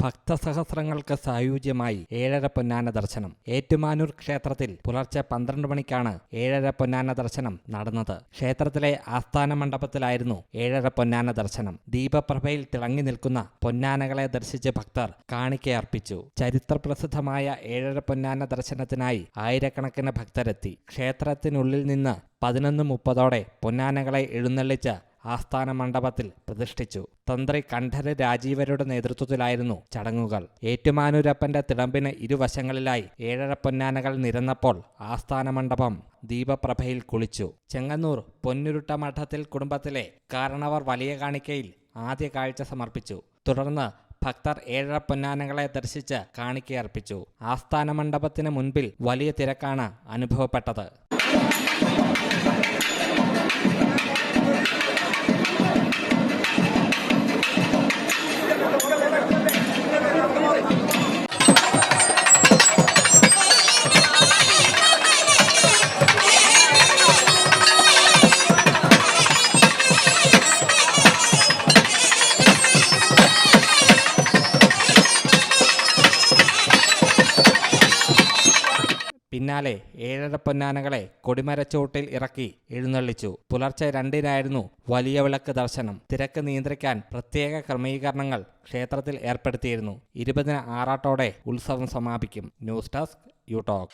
ഭക്തസഹസ്രങ്ങൾക്ക് സായുജ്യമായി ഏഴര പൊന്നാന ദർശനം. ഏറ്റുമാനൂർ ക്ഷേത്രത്തിൽ പുലർച്ചെ 12 മണിക്കാണ് ഏഴര പൊന്നാന ദർശനം നടന്നത്. ക്ഷേത്രത്തിലെ ആസ്ഥാന മണ്ഡപത്തിലായിരുന്നു ഏഴര പൊന്നാന ദർശനം. ദീപപ്രഭയിൽ തിളങ്ങി നിൽക്കുന്ന പൊന്നാനകളെ ദർശിച്ച് ഭക്തർ കാണിക്കയർപ്പിച്ചു. ചരിത്രപ്രസിദ്ധമായ ഏഴര പൊന്നാന ദർശനത്തിനായി ആയിരക്കണക്കിന് ഭക്തരെത്തി. ക്ഷേത്രത്തിനുള്ളിൽ നിന്ന് 11:30 പൊന്നാനകളെ എഴുന്നള്ളിച്ച് ആസ്ഥാന മണ്ഡപത്തിൽ പ്രതിഷ്ഠിച്ചു. തന്ത്രി കണ്ഠര് രാജീവരുടെ നേതൃത്വത്തിലായിരുന്നു ചടങ്ങുകൾ. ഏറ്റുമാനൂരപ്പന്റെ തിടമ്പിന് ഇരുവശങ്ങളിലായി ഏഴര പൊന്നാനകൾ നിരന്നപ്പോൾ ആസ്ഥാന മണ്ഡപം ദീപപ്രഭയിൽ കുളിച്ചു. ചെങ്ങന്നൂർ പൊന്നുരുട്ട മഠത്തിൽ കുടുംബത്തിലെ കാരണവർ വലിയ കാണിക്കയിൽ ആദ്യ കാഴ്ച സമർപ്പിച്ചു. തുടർന്ന് ഭക്തർ ഏഴര പൊന്നാനകളെ ദർശിച്ച് കാണിക്കയർപ്പിച്ചു. ആസ്ഥാന മണ്ഡപത്തിന് മുൻപിൽ വലിയ തിരക്കാണ് അനുഭവപ്പെട്ടത്. പിന്നാലെ ഏഴര പൊന്നാനകളെ കൊടിമരച്ചോട്ടിൽ ഇറക്കി എഴുന്നള്ളിച്ചു. പുലർച്ചെ 2-നായിരുന്നു വലിയ വിളക്ക് ദർശനം. തിരക്ക് നിയന്ത്രിക്കാൻ പ്രത്യേക ക്രമീകരണങ്ങൾ ക്ഷേത്രത്തിൽ ഏർപ്പെടുത്തിയിരുന്നു. 20-ന് ആറാട്ടോടെ ഉത്സവം സമാപിക്കും. News desk you talk.